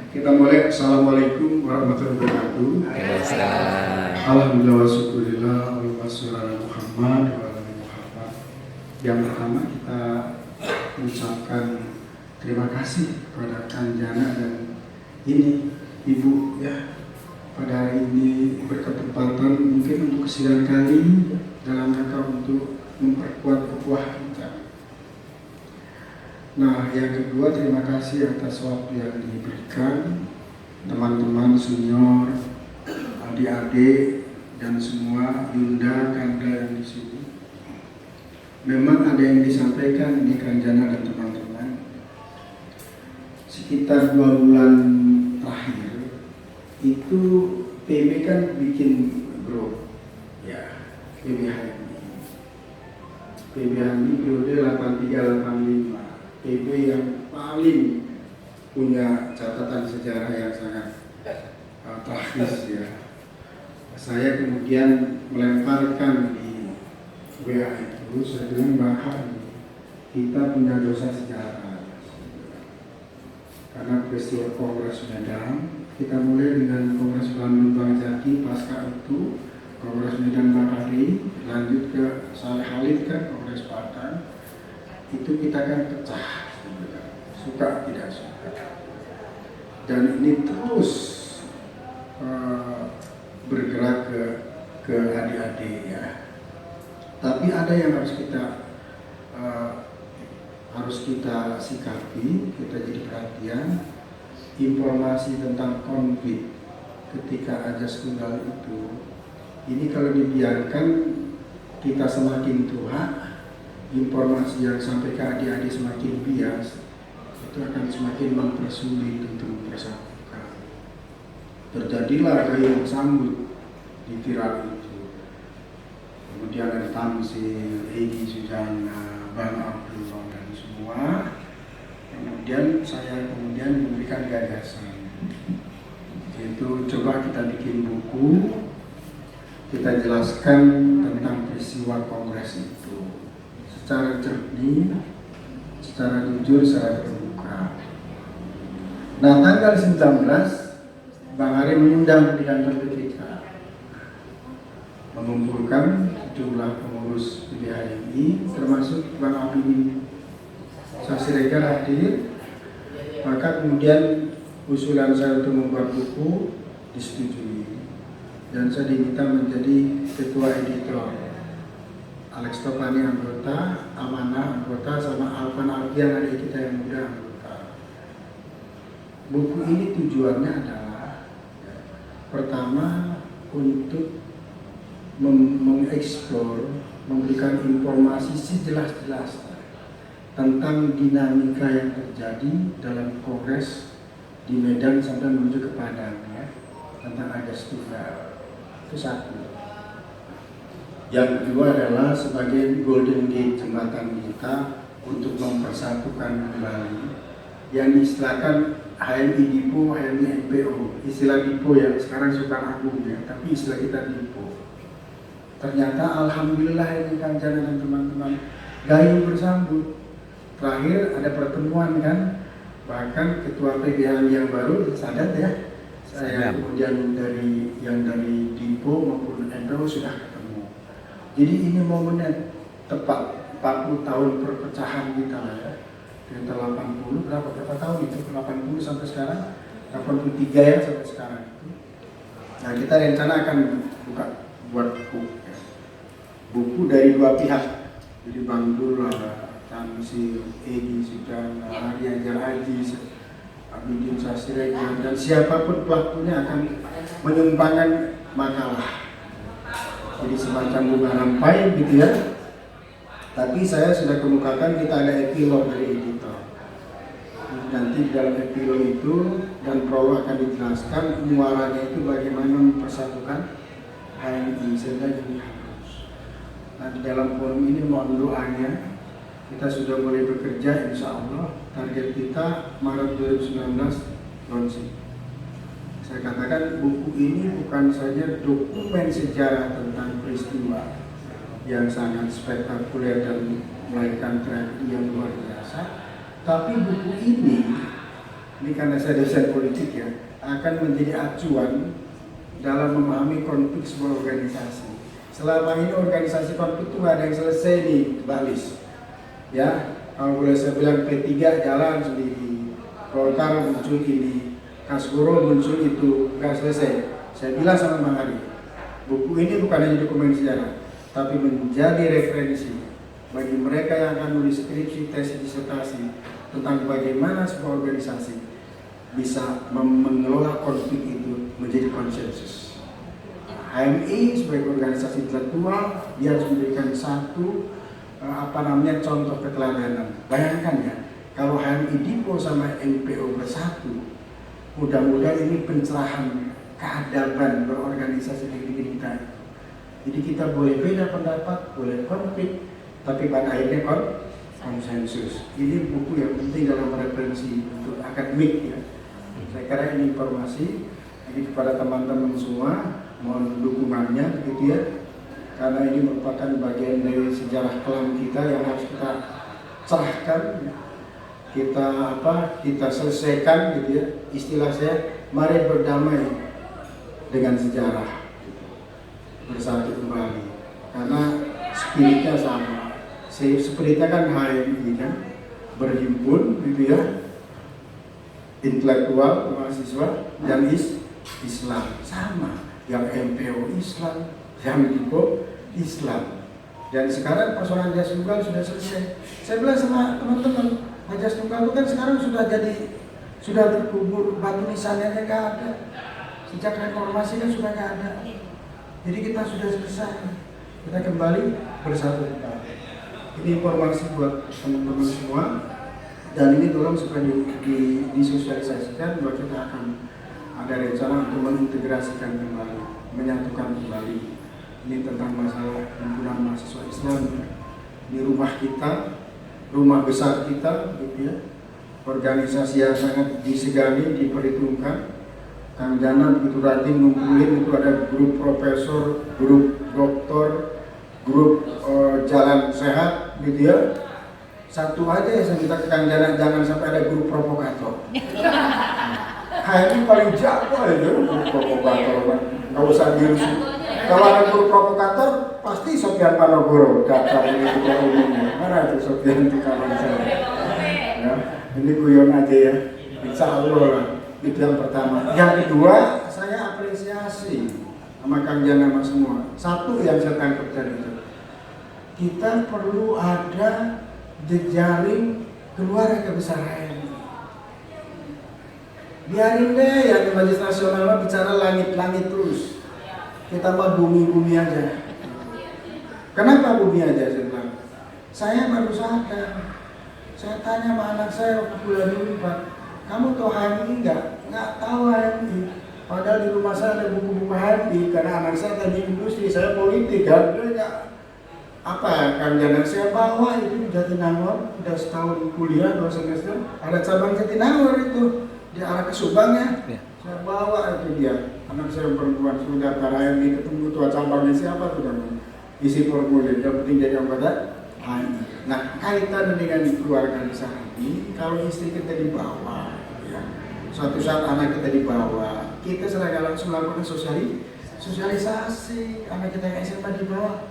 Kita mulai. Assalamualaikum warahmatullahi wabarakatuh. Alhamdulillah wa syukurillah wa sallallahu Muhammad wa ala Muhammad. Yang pertama kita mengucapkan terima kasih kepada Kanjana dan ini Ibu ya, pada hari ini berkesempatan mungkin untuk kesekian kali dalam rangka untuk memperkuat ukhuwah kita. Nah, yang kedua, terima kasih atas waktu yang diberikan teman-teman senior, adik-adik dan semua Yunda, Kanda yang di sini. Memang ada yang disampaikan di Kanjana dan teman-teman. Sekitar 2 bulan terakhir itu PB kan bikin grup ya, PB HMI. PB HMI periode 83-85. PB yang paling punya catatan sejarah yang sangat tragis ya. Saya kemudian melemparkan di WA itu, saya bilang bahkan kita punya dosa sejarah. Karena peristiwa Kongres Medan, kita mulai dengan Kongres Bandung Bang Jaki, pasca itu Kongres Medan Bahari, lanjut ke Saleh Khalid kan, Kongres Padang. Itu kita kan pecah, suka tidak suka, dan ini terus bergerak ke adik-adik ya. Tapi ada yang harus kita sikapi, kita jadi perhatian. Informasi tentang konflik ketika Ajas Tunggal itu, ini kalau dibiarkan kita semakin tua, informasi yang sampai ke adik-adik semakin bias, itu akan semakin mempersulit untuk mempersatukan. Terjadilah gayung sambut di viral itu. Kemudian ada Tamsil, Egi Sujana, Bang Abdullah dan semua. Kemudian saya memberikan gagasan, yaitu coba kita bikin buku, kita jelaskan tentang peristiwa Kongres itu secara jernih, secara jujur, secara terbuka. Nah, tanggal 19 Bang Ari mengundang di kantor BPK, mengumpulkan sejumlah pengurus PBHMI termasuk Bang Abidin Sasiregar hadir. Maka kemudian usulan saya untuk membuat buku disetujui dan saya diminta menjadi ketua editor. Alex Topani anggota, Amanah anggota, sama Alvan Alfian adik kita yang muda anggota. Buku ini tujuannya adalah pertama untuk mengeksplor, memberikan informasi sejelas-jelasnya tentang dinamika yang terjadi dalam Kongres di Medan sampai menuju ke Padang ya, tentang Ajas Tunggal. Itu satu. Yang kedua adalah sebagai Golden Gate jembatan kita untuk mempersatukan kembali yang diistilahkan HMI Dipo, HMI MPO. Istilah Dipo yang sekarang Sultan Agung ya, tapi istilah kita Dipo. Ternyata alhamdulillah ini Kanjana dan teman-teman gayung bersambut. Terakhir ada pertemuan kan, bahkan ketua PBH yang baru Sadat ya, saya kemudian dari Dipo maupun MPO sudah ketemu. Jadi ini momennya tepat 40 tahun perpecahan kita ya. Kita 80 berapa tahun itu? 80 sampai sekarang, 83 ya sampai sekarang itu. Nah, kita rencana akan buat buku ya. Buku dari dua pihak. Jadi Bang Dul, Tamsil, Egi Sujana, Arya Haji, Abidin Sasiregar, dan siapapun pelakunya akan menyumbangkan makalah. Jadi semacam bunga rampai gitu ya. Tapi saya sudah kemukakan kita ada epilog dari editor. Nanti dalam epilog itu dan prolog akan dijelaskan muaranya itu bagaimana mempersatukan HMI sehingga jadi harus. Nah, di dalam forum ini mohon doanya. Kita sudah mulai bekerja, insya Allah. Target kita Maret 2019 launching. Saya katakan buku ini bukan saja dokumen sejarah tentang peristiwa yang sangat spektakuler dan melahirkan tragedi yang luar biasa, tapi buku ini ini karena saya dosen politik ya, akan menjadi acuan dalam memahami konflik sebuah organisasi. Selama ini organisasi konflik itu nggak ada yang selesai nih, Mbak Lis. Ya, kalau boleh saya bilang P3 jalan sendiri, Golkar muncul ini, Kasburo muncul itu, nggak selesai. Saya bilang sama Bang Ari, buku ini bukan hanya dokumen sejarah, tapi menjadi referensi bagi mereka yang akan menulis skripsi, tesis, disertasi tentang bagaimana sebuah organisasi bisa mengelola konflik itu menjadi konsensus. HMI sebagai organisasi intelektual, dia harus memberikan satu contoh keteladanan. Bayangkan ya, kalau HMI Dipo sama MPO bersatu, mudah-mudahan ini pencerahan keadaban berorganisasi di negeri kita. Jadi kita boleh beda pendapat, boleh konflik, tapi pada akhirnya konsensus. Ini buku yang penting dalam referensi untuk akademik ya. Saya kira ini informasi. Jadi kepada teman-teman semua, mohon dukungannya gitu ya. Karena ini merupakan bagian dari sejarah kelam kita yang harus kita cerahkan, kita selesaikan gitu ya. Istilah saya, mari berdamai dengan sejarah, bersatu kembali. Karena spiritnya sama. Spiritnya kan HMI kan, berhimpun gitu ya, intelektual, mahasiswa, dan Islam sama. Yang MPO Islam, yang Dipo Islam. Dan sekarang persoalan jas tunggal sudah selesai. Saya bilang sama teman-teman, jas tunggal itu kan sekarang sudah terkubur, batu nisannya nggak ada. Sejak reformasi kan sudah nggak ada. Jadi kita sudah selesai. Kita kembali bersatu. Ini informasi buat teman-teman semua. Dan ini tolong supaya disosialisasikan bahwa kita akan ada rencana untuk mengintegrasikan kembali, menyatukan kembali. Ini tentang masalah himpunan mahasiswa Islam di rumah kita, rumah besar kita, gitu ya. Organisasi yang sangat disegani, diperhitungkan. Kang Jana begitu rajin ngumpulin, itu ada grup profesor, grup doktor, grup jalan sehat, gitu ya. Satu aja ya saya minta ke Kang Jana, jangan sampai ada grup provokator. HMI paling jago ya grup provokator, nggak usah diurus. Kalau ada grup provokator, pasti Sofyan Panogoro daftar ini ketua umumnya. Mana itu Sofyan itu kawan saya? Ya, ini guyon aja ya, insya Allah lah. Itu yang pertama. Yang kedua, saya apresiasi sama Kang Jana sama semua. Satu yang saya tangkap dari itu, kita perlu ada jejaring keluarga besar HMI. Biarin deh yang di Majelis Nasional bicara langit-langit terus. Kita mah bumi-bumi aja. Kenapa bumi aja saya bilang? Saya baru sadar. Saya tanya sama anak saya waktu bulan ini, Pak, kamu tahu HMI enggak? Enggak tahu HMI. Padahal di rumah saya ada buku-buku HMI karena anak saya tadi industri, saya politik kan. Kang Jana saya bawa itu di Jatinangor, udah setahun kuliah 2 semester, ada cabang Jatinangor itu di arah ke Subang ya. Saya bawa itu dia, anak saya perempuan sudah karena ini ketemu ketua cabangnya siapa tuh kan, isi formulir, yang penting jadi anggota HMI. Nah kaitan dengan keluarga besar ini, kalau istri kita dibawa, ya, suatu saat anak kita dibawa, kita secara langsung melakukan sosialisasi, anak kita yang SMA dibawa.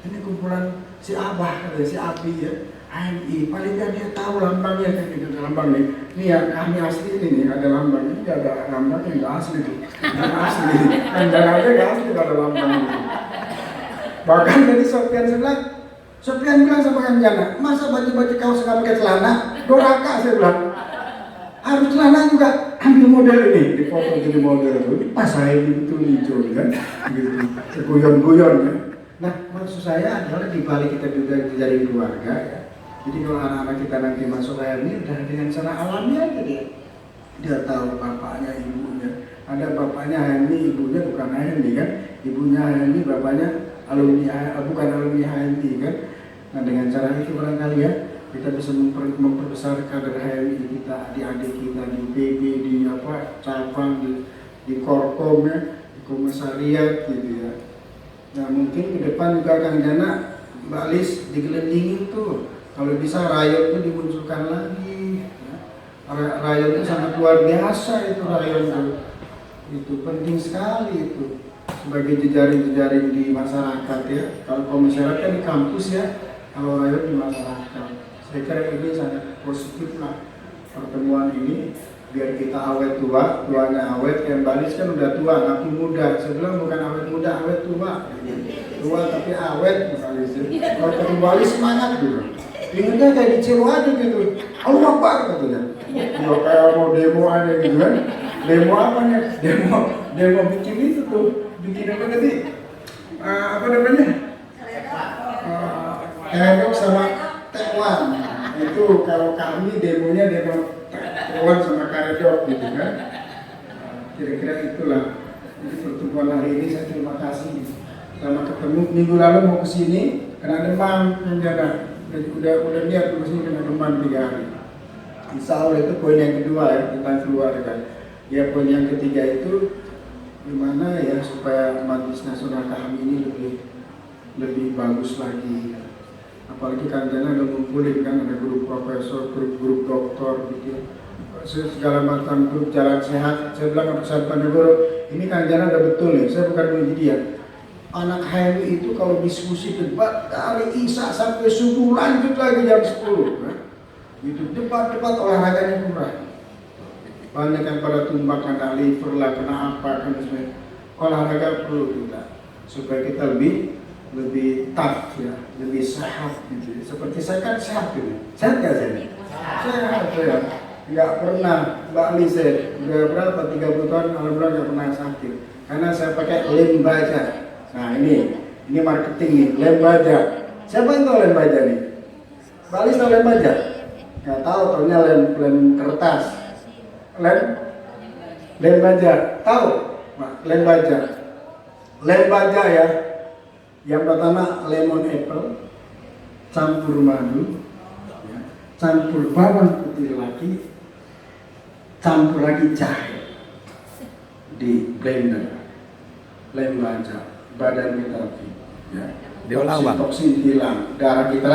Ini kumpulan si Abah, si Abi ya, HMI, paling nggak dia tahu lambangnya kan gitu, lambang nih. Ini ya kami asli ini nih, ada lambang ini, ada lambangnya nggak asli tuh, nggak asli. Kan jangan aja nggak asli ada lambang ini. Bahkan dari Sofyan bilang sama Kang Jana, masa baju-baju kaos nggak pakai celana, doraka saya bilang. Harus celana juga ambil model ini, di foto jadi model itu, pas saya itu hijau kan, gitu, guyon-guyon kan. Nah, maksud saya adalah di balik kita juga jadi keluarga ya. Jadi kalau anak-anak kita nanti masuk HMI udah dengan cara alami aja dia tahu bapaknya, ibunya. Ada bapaknya HMI, ibunya bukan HMI kan. Ibunya HMI, bapaknya bukan alumni HMI kan. Nah, dengan cara itu barangkali ya kita bisa memperbesar kader HMI kita, adik-adik kita di PB, di cabang, di Korkom ya, di komisariat gitu ya. Nah mungkin ke depan juga Kang Jana, Mbak Lis digelendingin tuh, kalau bisa rakyat itu dimunculkan lagi, ya. Rayon itu sangat luar biasa, itu rayon itu penting sekali itu sebagai jejaring-jejaring di masyarakat ya. Kalau masyarakat di kampus ya, kalau rayon di masyarakat. Saya kira ini sangat positif lah pertemuan ini, biar kita awet tua, tuanya awet. Yang Balis kan udah tua, ngaku muda. Saya bilang bukan awet muda, awet tua. Tua tapi awet Balis. Kalau ketemu Balis semangat gitu. Ingatnya kayak di Cilo aja gitu. Allah Akbar katanya. Ya kayak mau demo aja gitu kan. Demo apa nih? Demo bikin itu tuh. Bikin apa tadi? Apa namanya? Karedok sama tekwan. Itu kalau kami demonya demo tekwan sama karedok gitu kan. Kira-kira itulah. Jadi pertemuan hari ini saya terima kasih. Sama ketemu minggu lalu mau kesini kena demam menjaga. Udah lihat kesini kena demam 3 hari. Insya Allah itu poin yang kedua ya, tentang keluarga. Ya poin yang ketiga itu gimana ya supaya Majelis Nasional kami ini lebih bagus lagi. Apalagi kan Jana udah ngumpulin kan, ada grup profesor, grup doktor gitu, segala macam grup jalan sehat. Saya bilang ke Ustaz Pandegoro, ini kan Jana udah betul nih, saya bukan menjadi dia. Anak HMI itu kalau diskusi debat dari Isya sampai subuh lanjut lagi jam 10 kan? Itu debat olahraganya kurang. Banyak yang pada tumbang kena liver lah, kena apa kan sebenarnya. Olahraga perlu kita supaya kita lebih tough ya, lebih sehat gitu. Seperti saya kan sehat gitu. Sehat gak saya? Sehat saya. Nggak pernah Mbak Lise udah berapa 30 tahun alhamdulillah nggak pernah sakit karena saya pakai lem baja. Nah ini marketing nih, lem baja. Siapa yang tahu lem baja nih? Mbak Lise tahu lem baja? Nggak tahu, taunya lem kertas. Lem baja, tahu? Lem baja. Lem baja ya. Yang pertama lemon apple, campur madu, ya, campur bawang putih lagi, campur lagi jahe di blender. Lem baja, badan kita lebih, ya. Toksin hilang, darah kita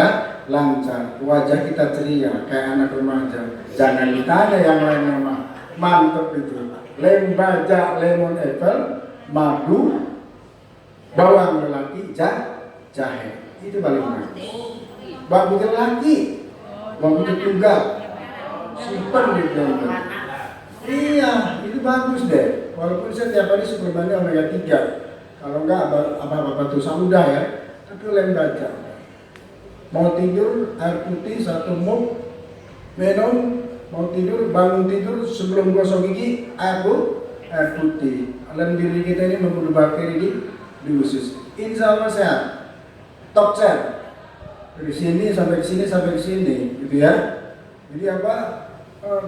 lancar, wajah kita ceria kayak anak remaja. Jangan ditanya yang lainnya mah, mantep itu. Lem baja, lemon apple, madu, bawang lelaki, jahe. Itu paling bagus. Bawang putih lelaki, bawang putih tunggal, simpan di blender. Iya, itu bagus deh. Walaupun saya tiap hari suplemennya omega 3. Kalau enggak apa-apa batu sauda ya. Tapi lem baja. Mau tidur air putih 1 mug, minum. Mau tidur, bangun tidur sebelum gosok gigi air putih. Alam diri kita ini membunuh bakteri di usus. Insya Allah sehat, top sehat. Dari sini sampai ke sini sampai ke sini, gitu ya. Jadi apa?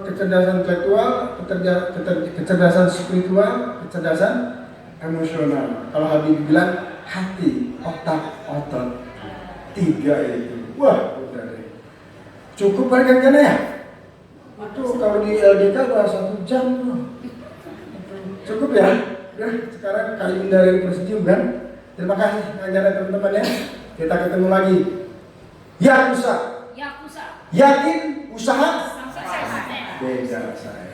Kecerdasan intelektual, kecerdasan spiritual, kecerdasan emosional. Kalau Habib bilang hati, otak, otot, 3 itu. Wah, udah deh. Cukup kan ya? Itu kalau di LDK udah 1 jam tuh. Cukup ya? Udah, sekarang kali hindari presidium kan? Terima kasih ngajarin teman-teman ya. Kita ketemu lagi. Yakuza. Yakin usaha? Beda saya.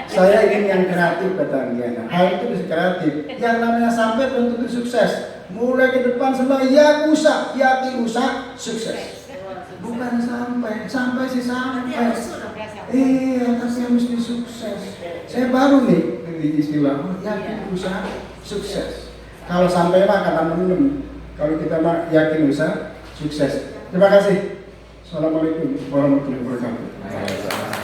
Saya ingin yang kreatif kata Diana. Hal itu bisa kreatif. Yang namanya sampai belum tentu sukses. Mulai ke depan semua Yakuza, yakin usaha, sukses. Bukan sampai sih sampai. Iya, tapi mesti sukses. Saya baru nih di istilah yakin usaha, sukses. Kalau sampai mah kata menenun. Kalau kita mah yakin usaha, sukses. Terima kasih. Assalamualaikum warahmatullahi wabarakatuh.